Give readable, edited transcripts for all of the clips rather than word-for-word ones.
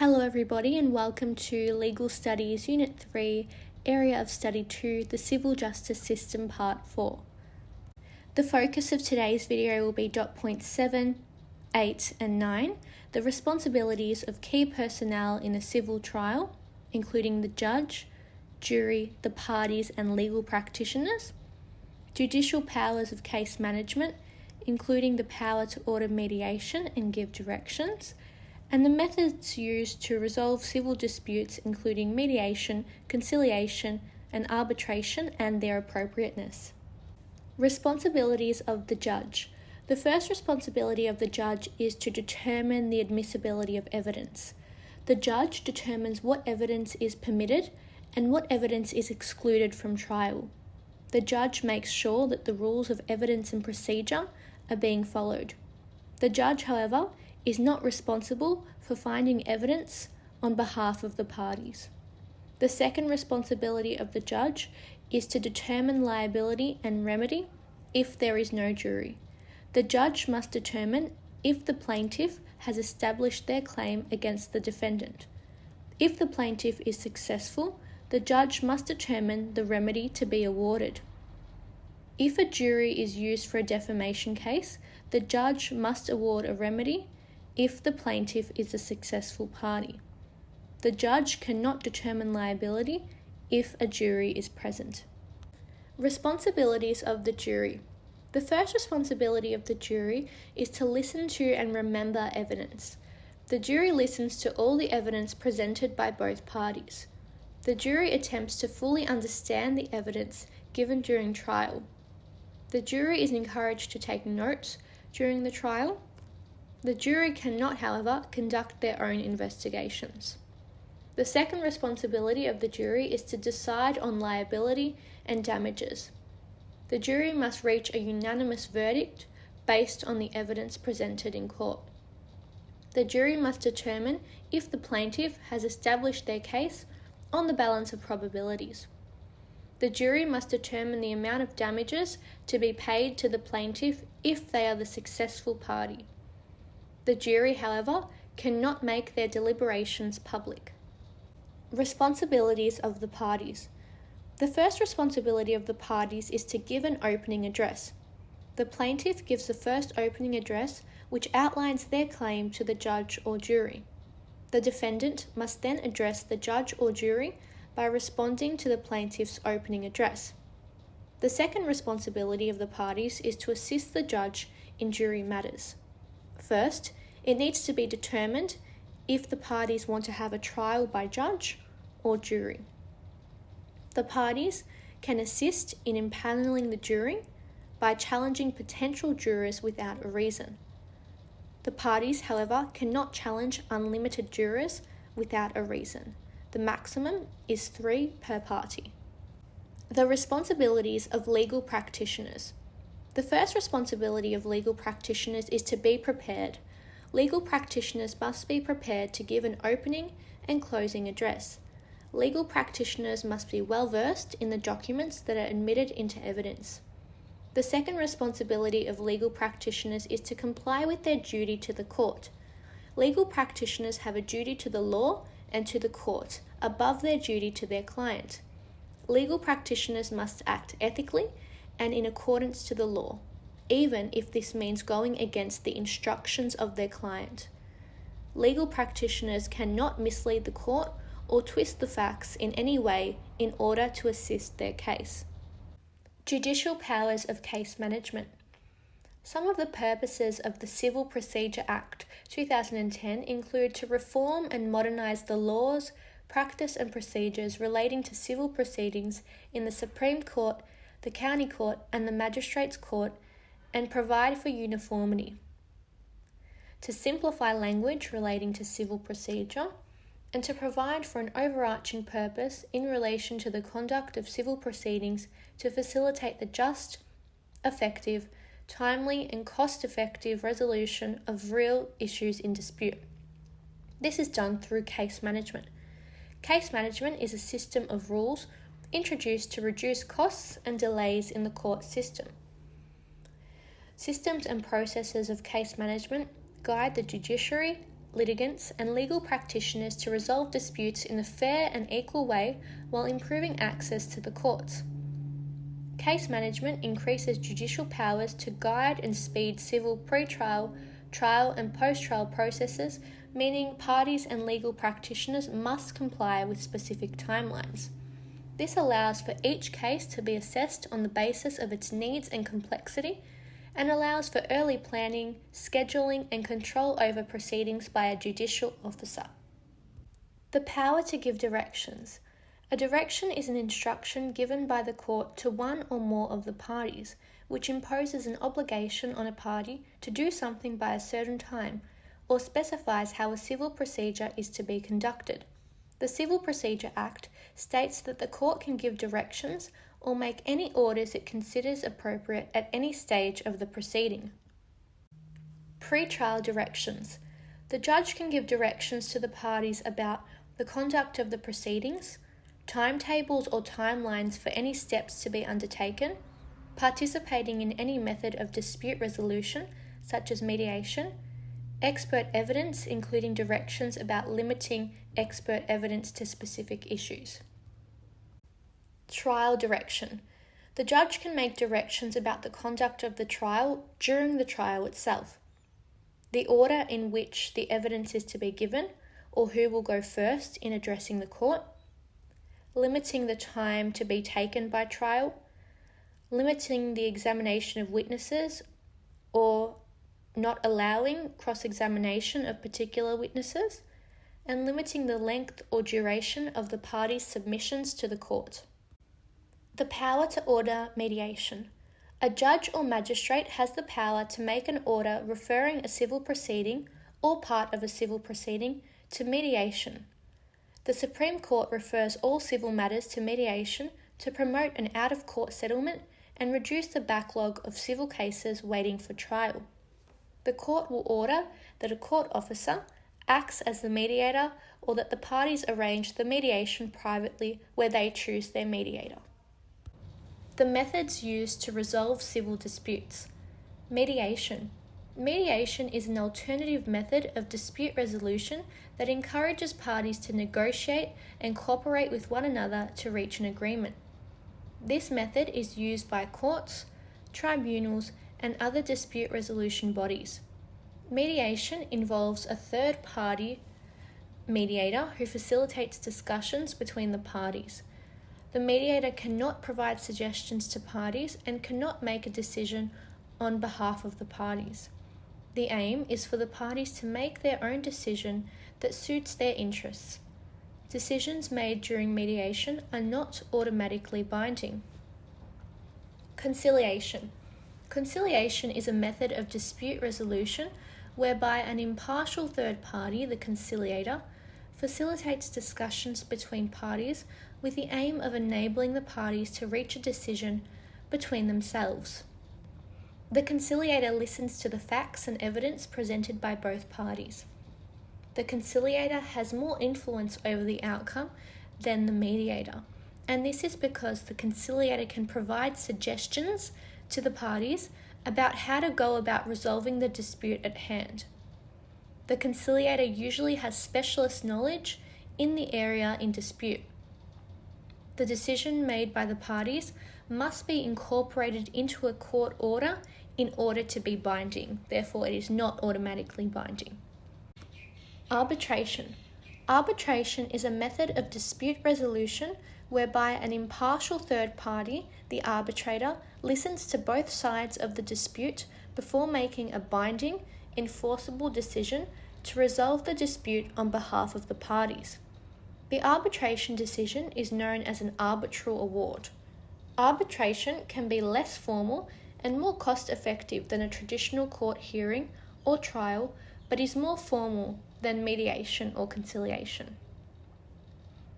Hello everybody and welcome to Legal Studies Unit 3, Area of Study 2, the Civil Justice System Part 4. The focus of today's video will be dot points 7, 8 and 9, the responsibilities of key personnel in a civil trial, including the judge, jury, the parties and legal practitioners, judicial powers of case management, including the power to order mediation and give directions, and the methods used to resolve civil disputes, including mediation, conciliation, and arbitration, and their appropriateness. Responsibilities of the judge. The first responsibility of the judge is to determine the admissibility of evidence. The judge determines what evidence is permitted and what evidence is excluded from trial. The judge makes sure that the rules of evidence and procedure are being followed. The judge, however, is not responsible for finding evidence on behalf of the parties. The second responsibility of the judge is to determine liability and remedy if there is no jury. The judge must determine if the plaintiff has established their claim against the defendant. If the plaintiff is successful, the judge must determine the remedy to be awarded. If a jury is used for a defamation case, the judge must award a remedy if the plaintiff is a successful party. The judge cannot determine liability if a jury is present. Responsibilities of the jury. The first responsibility of the jury is to listen to and remember evidence. The jury listens to all the evidence presented by both parties. The jury attempts to fully understand the evidence given during trial. The jury is encouraged to take notes during the trial. The jury cannot, however, conduct their own investigations. The second responsibility of the jury is to decide on liability and damages. The jury must reach a unanimous verdict based on the evidence presented in court. The jury must determine if the plaintiff has established their case on the balance of probabilities. The jury must determine the amount of damages to be paid to the plaintiff if they are the successful party. The jury, however, cannot make their deliberations public. Responsibilities of the parties. The first responsibility of the parties is to give an opening address. The plaintiff gives the first opening address, which outlines their claim to the judge or jury. The defendant must then address the judge or jury by responding to the plaintiff's opening address. The second responsibility of the parties is to assist the judge in jury matters. First, it needs to be determined if the parties want to have a trial by judge or jury. The parties can assist in impaneling the jury by challenging potential jurors without a reason. The parties, however, cannot challenge unlimited jurors without a reason. The maximum is 3 per party. The responsibilities of legal practitioners. The first responsibility of legal practitioners is to be prepared. Legal practitioners must be prepared to give an opening and closing address. Legal practitioners must be well versed in the documents that are admitted into evidence. The second responsibility of legal practitioners is to comply with their duty to the court. Legal practitioners have a duty to the law and to the court above their duty to their client. Legal practitioners must act ethically and in accordance to the law, even if this means going against the instructions of their client. Legal practitioners cannot mislead the court or twist the facts in any way in order to assist their case. Judicial powers of case management. Some of the purposes of the Civil Procedure Act 2010 include to reform and modernise the laws, practice and procedures relating to civil proceedings in the Supreme Court, the County Court and the Magistrates' Court, and provide for uniformity. To simplify language relating to civil procedure, and to provide for an overarching purpose in relation to the conduct of civil proceedings to facilitate the just, effective, timely and cost-effective resolution of real issues in dispute. This is done through case management. Case management is a system of rules introduced to reduce costs and delays in the court system. Systems and processes of case management guide the judiciary litigants, and legal practitioners to resolve disputes in a fair and equal way while improving access to the courts. Case management increases judicial powers to guide and speed civil pre-trial, trial and post-trial processes, meaning parties and legal practitioners must comply with specific timelines. This allows for each case to be assessed on the basis of its needs and complexity, and allows for early planning, scheduling, and control over proceedings by a judicial officer. The power to give directions. A direction is an instruction given by the court to one or more of the parties, which imposes an obligation on a party to do something by a certain time, or specifies how a civil procedure is to be conducted. The Civil Procedure Act states that the court can give directions or make any orders it considers appropriate at any stage of the proceeding. Pre-trial directions. The judge can give directions to the parties about the conduct of the proceedings, timetables or timelines for any steps to be undertaken, participating in any method of dispute resolution, such as mediation, expert evidence, including directions about limiting expert evidence to specific issues. Trial direction. The judge can make directions about the conduct of the trial during the trial itself, the order in which the evidence is to be given, or who will go first in addressing the court, limiting the time to be taken by trial, limiting the examination of witnesses, or not allowing cross-examination of particular witnesses, and limiting the length or duration of the parties' submissions to the court. The power to order mediation. A judge or magistrate has the power to make an order referring a civil proceeding or part of a civil proceeding to mediation. The Supreme Court refers all civil matters to mediation to promote an out-of-court settlement and reduce the backlog of civil cases waiting for trial. The court will order that a court officer acts as the mediator, or that the parties arrange the mediation privately where they choose their mediator. The methods used to resolve civil disputes. Mediation. Mediation is an alternative method of dispute resolution that encourages parties to negotiate and cooperate with one another to reach an agreement. This method is used by courts, tribunals, and other dispute resolution bodies. Mediation involves a third-party mediator who facilitates discussions between the parties. The mediator cannot provide suggestions to parties and cannot make a decision on behalf of the parties. The aim is for the parties to make their own decision that suits their interests. Decisions made during mediation are not automatically binding. Conciliation. Conciliation is a method of dispute resolution whereby an impartial third party, the conciliator, facilitates discussions between parties with the aim of enabling the parties to reach a decision between themselves. The conciliator listens to the facts and evidence presented by both parties. The conciliator has more influence over the outcome than the mediator, and this is because the conciliator can provide suggestions to the parties about how to go about resolving the dispute at hand. The conciliator usually has specialist knowledge in the area in dispute. The decision made by the parties must be incorporated into a court order in order to be binding. Therefore, it is not automatically binding. Arbitration. Arbitration is a method of dispute resolution whereby an impartial third party, the arbitrator, listens to both sides of the dispute before making a binding, enforceable decision to resolve the dispute on behalf of the parties. The arbitration decision is known as an arbitral award. Arbitration can be less formal and more cost-effective than a traditional court hearing or trial, but is more formal than mediation or conciliation.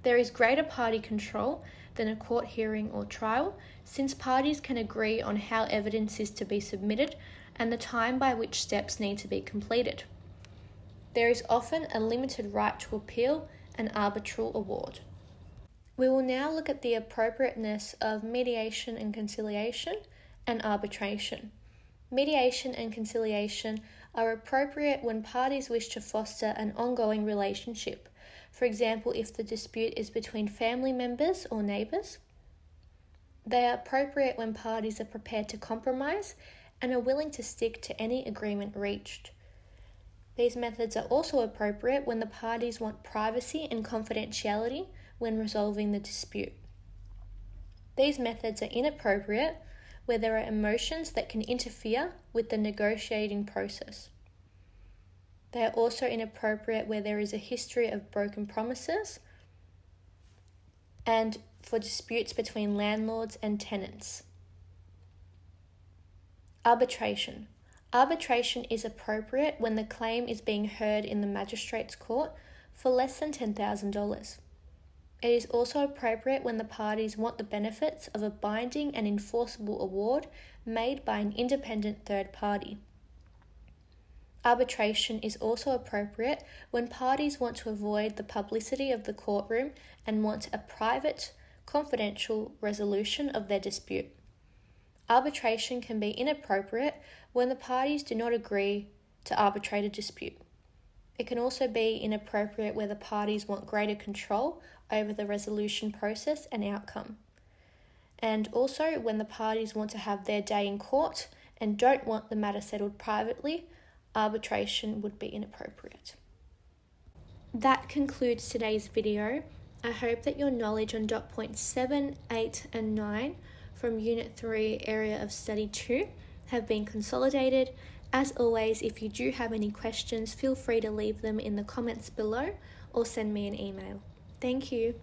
There is greater party control than a court hearing or trial, since parties can agree on how evidence is to be submitted and the time by which steps need to be completed. There is often a limited right to appeal an arbitral award. We will now look at the appropriateness of mediation and conciliation and arbitration. Mediation and conciliation are appropriate when parties wish to foster an ongoing relationship. For example, if the dispute is between family members or neighbours. They are appropriate when parties are prepared to compromise and are willing to stick to any agreement reached. These methods are also appropriate when the parties want privacy and confidentiality when resolving the dispute. These methods are inappropriate where there are emotions that can interfere with the negotiating process. They are also inappropriate where there is a history of broken promises and for disputes between landlords and tenants. Arbitration. Arbitration is appropriate when the claim is being heard in the magistrate's court for less than $10,000. It is also appropriate when the parties want the benefits of a binding and enforceable award made by an independent third party. Arbitration is also appropriate when parties want to avoid the publicity of the courtroom and want a private, confidential resolution of their dispute. Arbitration can be inappropriate when the parties do not agree to arbitrate a dispute. It can also be inappropriate where the parties want greater control over the resolution process and outcome. And also when the parties want to have their day in court and don't want the matter settled privately, arbitration would be inappropriate. That concludes today's video. I hope that your knowledge on dot points 7, 8 and 9 from Unit 3 Area of Study 2 have been consolidated. As always, if you do have any questions, feel free to leave them in the comments below or send me an email. Thank you.